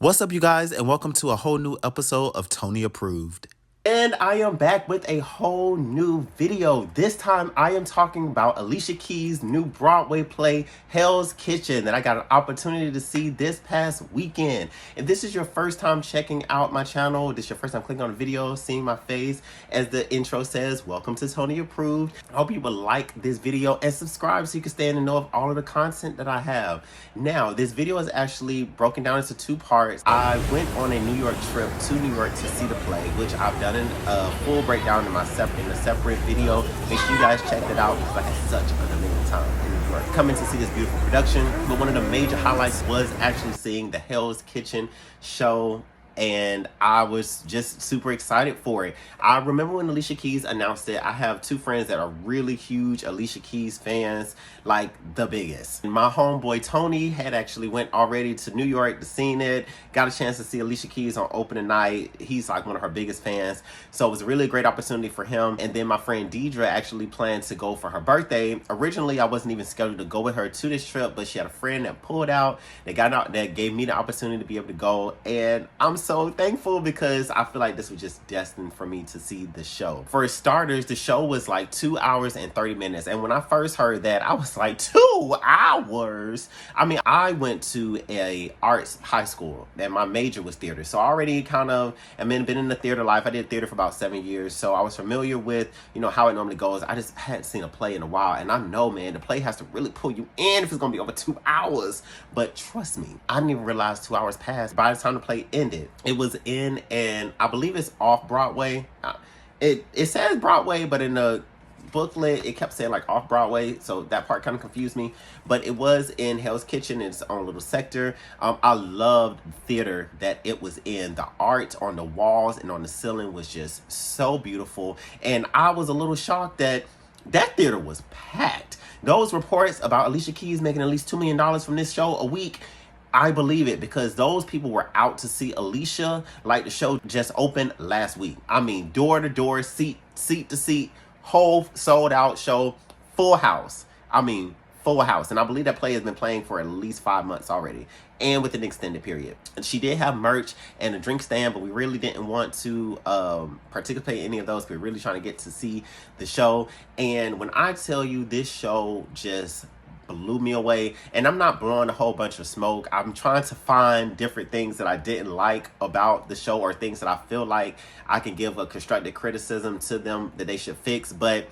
What's up, you guys, and welcome to a whole new episode of Tony Approved. And I am back with a whole new video. This time I am talking about Alicia Keys' new Broadway play, Hell's Kitchen, that I got an opportunity to see this past weekend. If this is your first time checking out my channel, this is your first time clicking on the video, seeing my face, as the intro says, welcome to Tony Approved. I hope you will like this video and subscribe so you can stay in the know of all of the content that I have. Now, this video is actually broken down into two parts. I went on a New York trip to New York to see the play, which I've done a full breakdown in a separate video. Make sure you guys check that out because I had such an amazing time in New York coming to see this beautiful production. But one of the major highlights was actually seeing the Hell's Kitchen show, and I was just super excited for it. I remember when Alicia Keys announced it. I have two friends that are really huge Alicia Keys fans, like the biggest. And my homeboy Tony had actually went already to New York to see it, got a chance to see Alicia Keys on opening night. He's like one of her biggest fans, so it was a really great opportunity for him. And then my friend Deidre actually planned to go for her birthday. Originally, I wasn't even scheduled to go with her to this trip, but she had a friend that pulled out, that gave me the opportunity to be able to go, and I'm so thankful because I feel like this was just destined for me to see the show. For starters, the show was like 2 hours and 30 minutes. And when I first heard that, I was like, 2 hours? I mean, I went to a arts high school and my major was theater. So I already kind of, been in the theater life. I did theater for about 7 years. So I was familiar with, how it normally goes. I just hadn't seen a play in a while. And I know, man, the play has to really pull you in if it's going to be over 2 hours. But trust me, I didn't even realize 2 hours passed by the time the play ended. It was in, and I believe it's off Broadway. It says Broadway, but in the booklet it kept saying like off Broadway, so that part kind of confused me. But it was in Hell's Kitchen, in its own little sector. I loved the theater that it was in. The art on the walls and on the ceiling was just so beautiful, and I was a little shocked that theater was packed. Those reports about Alicia Keys making at least $2 million from this show a week, I believe it, because those people were out to see Alicia. Like, the show just opened last week. I mean, door to door, seat to seat, whole sold out show, full house. I mean, full house. And I believe that play has been playing for at least 5 months already, and with an extended period. And she did have merch and a drink stand, but we really didn't want to participate in any of those. We're really trying to get to see the show. And when I tell you, this show just blew me away. And I'm not blowing a whole bunch of smoke. I'm trying to find different things that I didn't like about the show, or things that I feel like I can give a constructive criticism to them that they should fix. But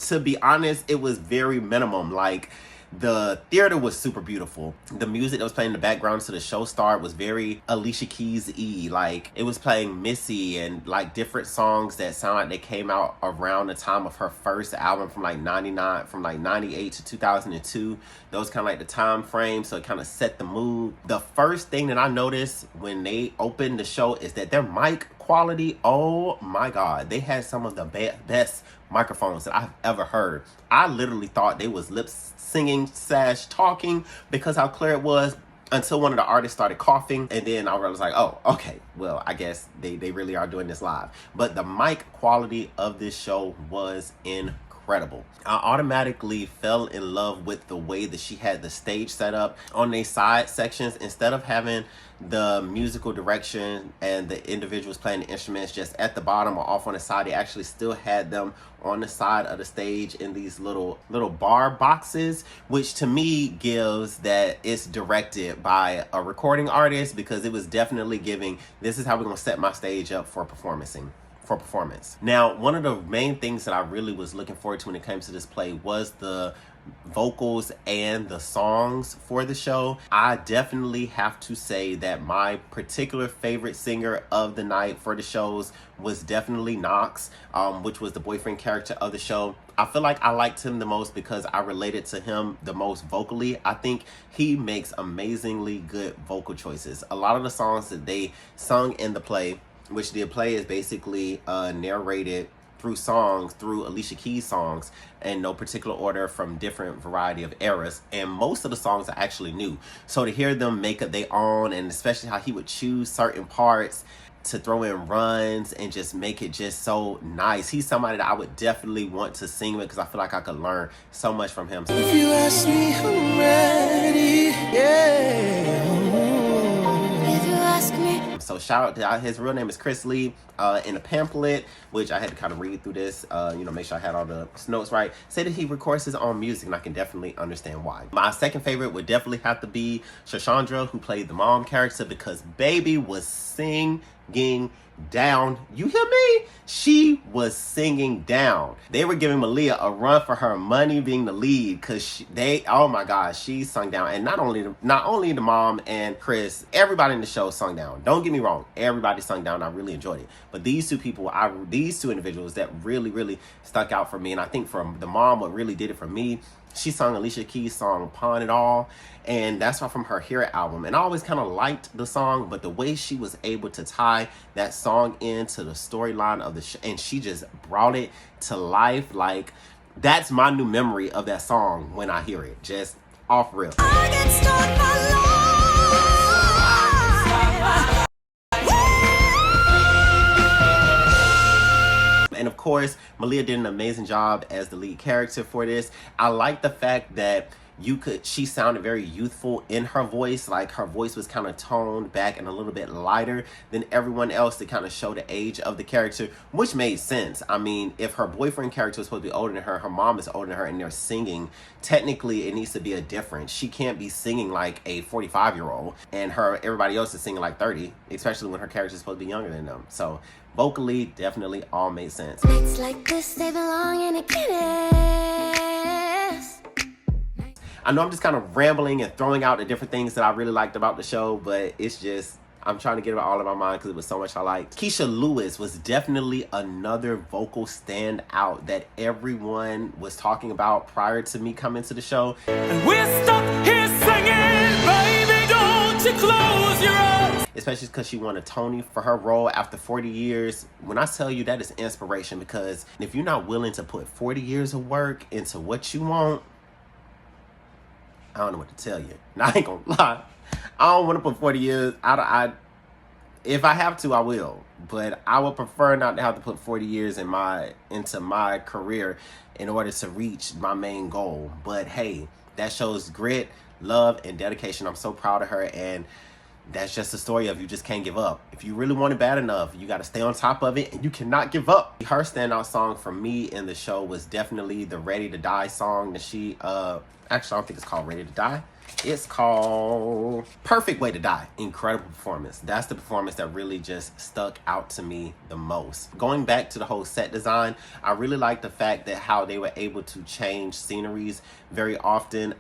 to be honest, it was very minimum. Like, the theater was super beautiful. The music that was playing in the background to the show start was very Alicia Keys-y. Like, it was playing Missy and like different songs that sound like they came out around the time of her first album from like 98 to 2002. Those kind of like the time frame, so it kind of set the mood. The first thing that I noticed when they opened the show is that their mic quality, oh my god, they had some of the best microphones that I've ever heard. I literally thought they was lip singing / talking because how clear it was, until one of the artists started coughing, and then I was like, oh, okay, well, I guess they really are doing this live. But the mic quality of this show was incredible. I automatically fell in love with the way that she had the stage set up on the side sections. Instead of having the musical direction and the individuals playing the instruments just at the bottom or off on the side, they actually still had them on the side of the stage in these little bar boxes, which to me gives that it's directed by a recording artist, because it was definitely giving, this is how we're going to set my stage up for performance. Now, one of the main things that I really was looking forward to when it came to this play was the vocals and the songs for the show. I definitely have to say that my particular favorite singer of the night for the shows was definitely Knox, which was the boyfriend character of the show. I feel like I liked him the most because I related to him the most vocally. I think he makes amazingly good vocal choices. A lot of the songs that they sung in the play, which the play is basically narrated through Alicia Keys songs in no particular order from different variety of eras, and most of the songs I actually knew. So to hear them make up their own, and especially how he would choose certain parts to throw in runs and just make it just so nice. He's somebody that I would definitely want to sing with because I feel like I could learn so much from him. If you ask me, I'm ready, yeah. If you ask So shout out to his real name is Chris Lee. In a pamphlet, which I had to kind of read through this, make sure I had all the notes right, say that he records his own music, and I can definitely understand why. My second favorite would definitely have to be Shashandra, who played the mom character, because baby was singing down. You hear me? She was singing down. They were giving Malia a run for her money being the lead, because oh my gosh, she sung down. And not only the mom and Chris, everybody in the show sung down. Don't get me wrong, everybody sung down. I really enjoyed it. But these two individuals that really stuck out for me, and I think for the mom, what really did it for me, she sung Alicia Keys' song Pawn It All, and that's all from her Hear It album. And I always kind of liked the song, but the way she was able to tie that song into the storyline of the show, and she just brought it to life, like, that's my new memory of that song when I hear it, just off rip. I can start my life. And of course, Malia did an amazing job as the lead character for this. I like the fact that she sounded very youthful in her voice. Like, her voice was kind of toned back and a little bit lighter than everyone else to kind of show the age of the character, which made sense. I mean, if her boyfriend character was supposed to be older than her mom is older than her, and they're singing, technically it needs to be a difference. She can't be singing like a 45-year-old and everybody else is singing like 30, especially when her character is supposed to be younger than them. So vocally, definitely all made sense. It's like this, they belong in a kiss. I know I'm just kind of rambling and throwing out the different things that I really liked about the show, but it's just, I'm trying to get it all in my mind because it was so much I liked. Keisha Lewis was definitely another vocal standout that everyone was talking about prior to me coming to the show. And we're stuck here singing, baby, don't you close your eyes. Especially because she won a Tony for her role after 40 years. When I tell you, that is inspiration, because if you're not willing to put 40 years of work into what you want, I don't know what to tell you. Now, I ain't gonna lie. I don't want to put 40 years. If I have to, I will. But I would prefer not to have to put 40 years into my career in order to reach my main goal. But hey, that shows grit, love, and dedication. I'm so proud of her, and that's just a story of you just can't give up. If you really want it bad enough, you got to stay on top of it, and you cannot give up. Her standout song for me in the show was definitely the Ready to Die song that she, actually, I don't think it's called Ready to Die. It's called Perfect Way to Die. Incredible performance. That's the performance that really just stuck out to me the most. Going back to the whole set design, I really like the fact that how they were able to change sceneries very often.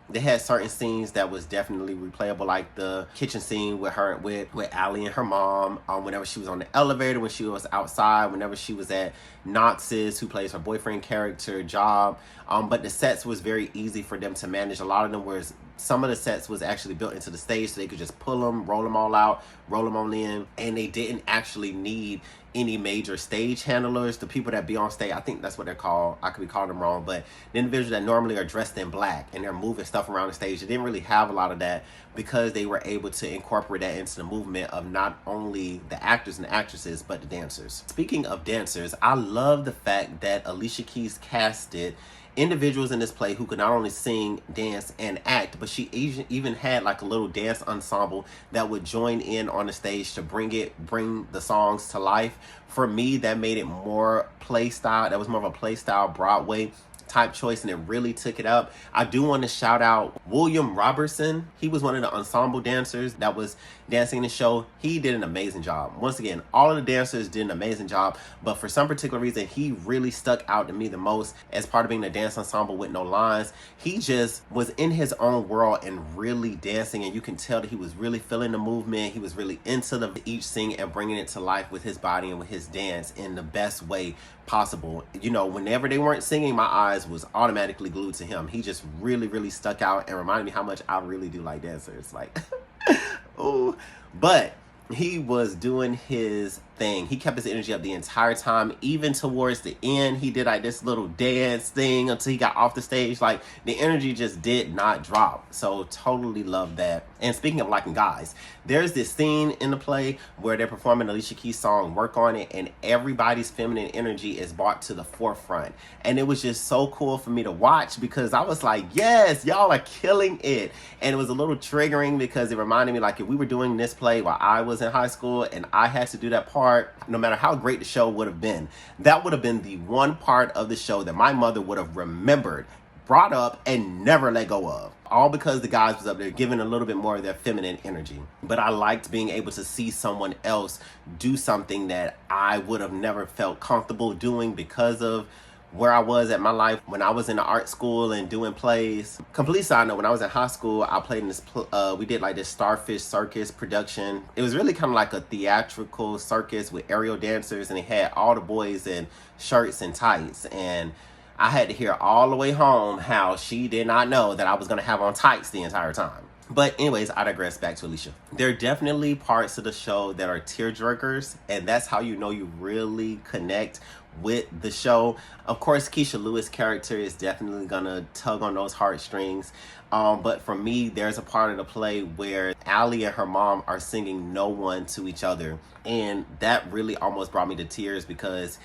They had certain scenes that was definitely replayable, like the kitchen scene with her, with Allie and her mom, whenever she was on the elevator, when she was outside, whenever she was at Knox's, who plays her boyfriend character, job. But the sets was very easy for them to manage. A lot of them was, some of the sets was actually built into the stage, so they could just pull them, roll them all out, roll them on in, and they didn't actually need any major stage handlers. The people that be on stage, I think that's what they're called. I could be calling them wrong, but the individuals that normally are dressed in black and they're moving stuff around the stage, they didn't really have a lot of that, because they were able to incorporate that into the movement of not only the actors and the actresses, but the dancers. Speaking of dancers, I love the fact that Alicia Keys casted individuals in this play who could not only sing, dance, and act, but she even had like a little dance ensemble that would join in on the stage to bring the songs to life. For me, that made it more play style. That was more of a play style Broadway type choice, and it really took it up. I do want to shout out William Robertson. He was one of the ensemble dancers that was dancing in the show. He did an amazing job. Once again, all of the dancers did an amazing job, but for some particular reason, he really stuck out to me the most as part of being the dance ensemble with no lines. He just was in his own world and really dancing, and you can tell that he was really feeling the movement. He was really into each sing and bringing it to life with his body and with his dance in the best way possible. You know, whenever they weren't singing, my eyes was automatically glued to him. He just really stuck out and reminded me how much I really do like dancers. Like, oh, but he was doing his thing. He kept his energy up the entire time. Even towards the end, he did like this little dance thing until he got off the stage. Like, the energy just did not drop. So totally love that. And speaking of liking guys, there's this scene in the play where they're performing Alicia Keys' song, Work On It, and everybody's feminine energy is brought to the forefront. And it was just so cool for me to watch because I was like, yes, y'all are killing it. And it was a little triggering because it reminded me, like, if we were doing this play while I was in high school and I had to do that part, no matter how great the show would have been, that would have been the one part of the show that my mother would have remembered, brought up, and never let go of. All because the guys was up there giving a little bit more of their feminine energy. But I liked being able to see someone else do something that I would have never felt comfortable doing because of where I was at my life when I was in the art school and doing plays. Complete side note, when I was in high school, I played in this, we did like this Starfish Circus production. It was really kind of like a theatrical circus with aerial dancers, and it had all the boys in shirts and tights. And I had to hear all the way home how she did not know that I was going to have on tights the entire time. But anyways, I digress. Back to Alicia. There are definitely parts of the show that are tearjerkers, and that's how you know you really connect with the show. Of course, Keisha Lewis' character is definitely gonna tug on those heartstrings. But for me, there's a part of the play where Allie and her mom are singing No One to each other, and that really almost brought me to tears because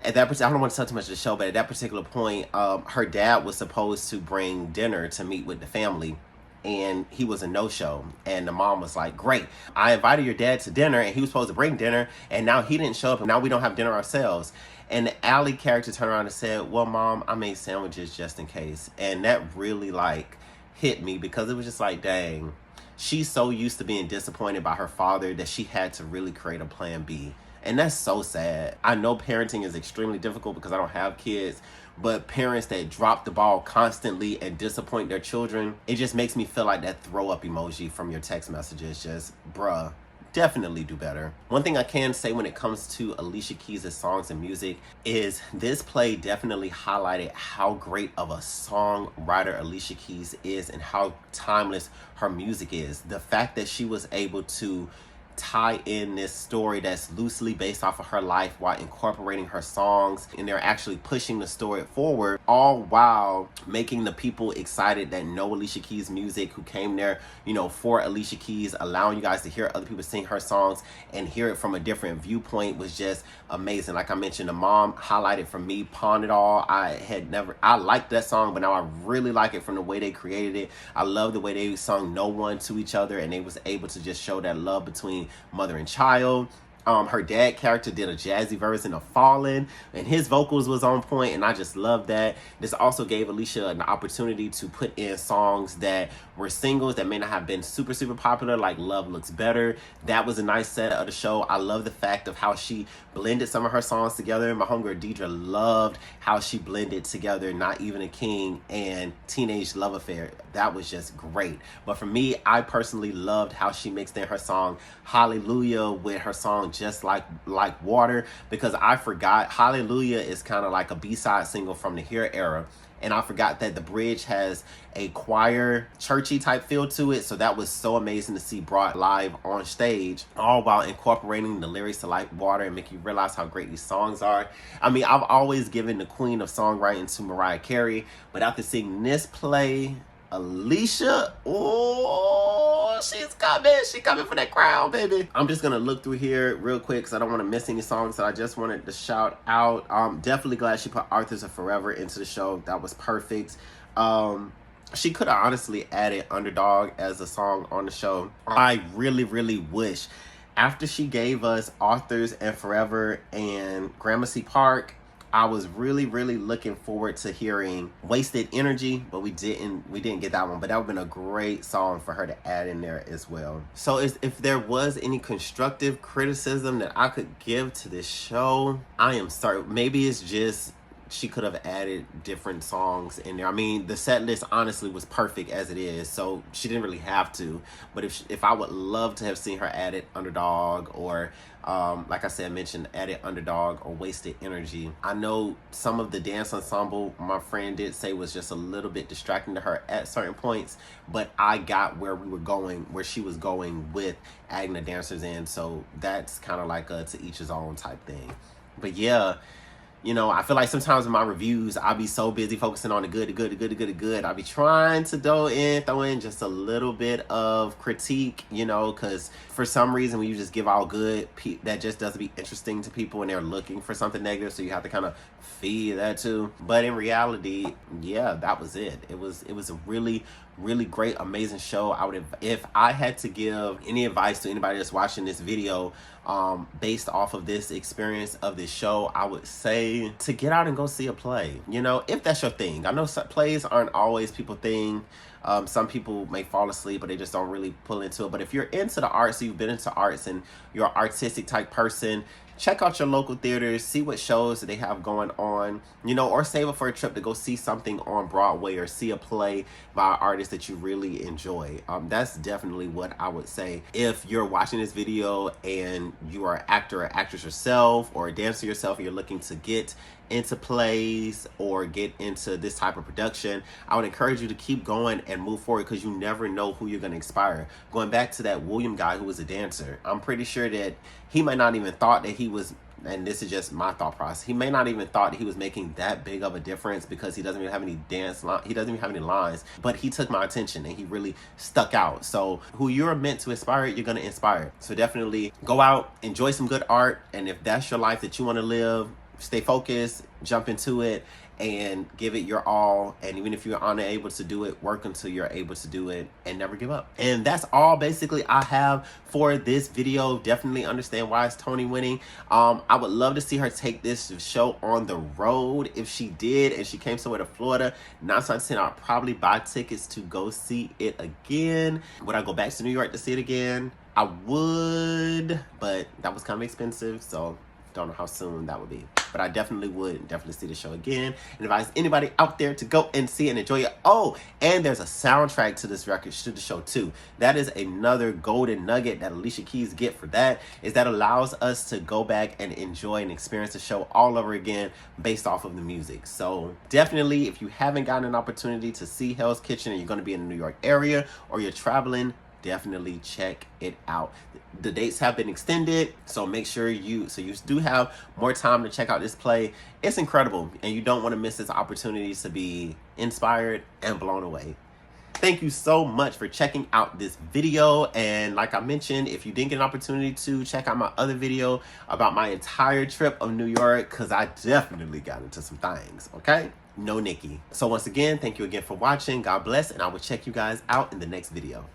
at that, I don't want to tell too much of the show, but at that particular point, her dad was supposed to bring dinner to meet with the family, and he was a no-show. And the mom was like, great, I invited your dad to dinner, and he was supposed to bring dinner, and now he didn't show up, and now we don't have dinner ourselves. And the Allie character turned around and said, well, Mom, I made sandwiches just in case. And that really, like, hit me because it was just like, dang, she's so used to being disappointed by her father that she had to really create a plan B. And that's so sad. I know parenting is extremely difficult because I don't have kids, but parents that drop the ball constantly and disappoint their children, it just makes me feel like that throw up emoji from your text messages. Just, bruh, definitely do better. One thing I can say when it comes to Alicia Keys' songs and music is this play definitely highlighted how great of a songwriter Alicia Keys is and how timeless her music is. The fact that she was able to tie in this story that's loosely based off of her life while incorporating her songs, and they're actually pushing the story forward, all while making the people excited that know Alicia Keys music, who came there, you know, for Alicia Keys, allowing you guys to hear other people sing her songs and hear it from a different viewpoint was just amazing. Like I mentioned, the mom highlighted for me Pawn It All. I liked that song, but now I really like it from the way they created it. I love the way they sung No One to each other, and they was able to just show that love between mother and child. Her dad character did a jazzy version of Fallen, and his vocals was on point, and I just love that. This also gave Alicia an opportunity to put in songs that were singles that may not have been super popular, like Love Looks Better. That was a nice set of the show. I love the fact of how she blended some of her songs together. My homegirl Deidre loved how she blended together Not Even a King and Teenage Love Affair. That was just great. But for me, I personally loved how she mixed in her song Hallelujah with her song Just Like Water, because I forgot Hallelujah is kind of like a B-side single from the Here era. And I forgot that the bridge has a choir, churchy type feel to it. So that was so amazing to see brought live on stage, all while incorporating the lyrics to Like Water and make you realize how great these songs are. I mean, I've always given the queen of songwriting to Mariah Carey, but after seeing this play, Alicia, oh, she's coming. She's coming for that crown, baby. I'm just going to look through here real quick because I don't want to miss any songs that I just wanted to shout out. I'm definitely glad she put Arthurs of Forever into the show. That was perfect. She could have honestly added Underdog as a song on the show. I really wish after she gave us Arthurs and Forever and Gramercy Park, I was really looking forward to hearing Wasted Energy, but we didn't get that one. But that would have been a great song for her to add in there as well. So if there was any constructive criticism that I could give to this show, I am sorry. Maybe it's just she could have added different songs in there. I mean, the set list honestly was perfect as it is, so she didn't really have to. But if I would love to have seen her added Underdog, or like I said, mentioned added Underdog or Wasted Energy. I know some of the dance ensemble my friend did say was just a little bit distracting to her at certain points, but I got where she was going with adding the dancers in, so that's kind of like a to each his own type thing. But yeah, You know, I feel like sometimes in my reviews, I'll be so busy focusing on the good, the good, the good, the good, the good. I'll be trying to throw in just a little bit of critique, you know, because for some reason when you just give all good, that just doesn't be interesting to people when they're looking for something negative. So you have to kind of feed that too. But in reality, yeah, that was it. It was a really great, amazing show. I would have, if I had to give any advice to anybody that's watching this video, based off of this experience of this show, I would say to get out and go see a play, you know, if that's your thing. I know plays aren't always people's thing. Some people may fall asleep, but they just don't really pull into it. But if you're into the arts, you've been into arts and you're an artistic type person, check out your local theaters, see what shows that they have going on, you know, or save up for a trip to go see something on Broadway or see a play by an artist that you really enjoy. That's definitely what I would say. If you're watching this video and you are an actor or actress yourself or a dancer yourself and you're looking to get into plays or get into this type of production, I would encourage you to keep going and move forward, because you never know who you're going to inspire. Going back to that William guy who was a dancer, I'm pretty sure that he might not even thought that he was, and this is just my thought process, he may not even thought he was making that big of a difference, because he doesn't even have any he doesn't even have any lines, but he took my attention and he really stuck out. So who you're meant to inspire, you're going to inspire. So definitely go out, enjoy some good art, and if that's your life that you want to live, stay focused, jump into it, and give it your all. And even if you're unable to do it, work until you're able to do it, and never give up. And that's all basically I have for this video. Definitely understand why it's Tony winning. I would love to see her take this show on the road. If she did and she came somewhere to Florida, 9 times out of 10 I'll probably buy tickets to go see it again. Would I go back to New York to see it again? I would, but that was kind of expensive, so don't know how soon that would be. But I definitely would see the show again and advise anybody out there to go and see and enjoy it. Oh, and there's a soundtrack to this record, to the show too. That is another golden nugget that Alicia Keys get for that, is that allows us to go back and enjoy and experience the show all over again based off of the music. So definitely, if you haven't gotten an opportunity to see Hell's Kitchen and you're going to be in the New York area or you're traveling, definitely check it out. The dates have been extended, so make sure you do have more time to check out this play. It's incredible, and you don't want to miss this opportunity to be inspired and blown away. Thank you so much for checking out this video. And like I mentioned, if you didn't get an opportunity to check out my other video about my entire trip of New York, because I definitely got into some things, okay? No Nikki. So once again, thank you again for watching. God bless, and I will check you guys out in the next video.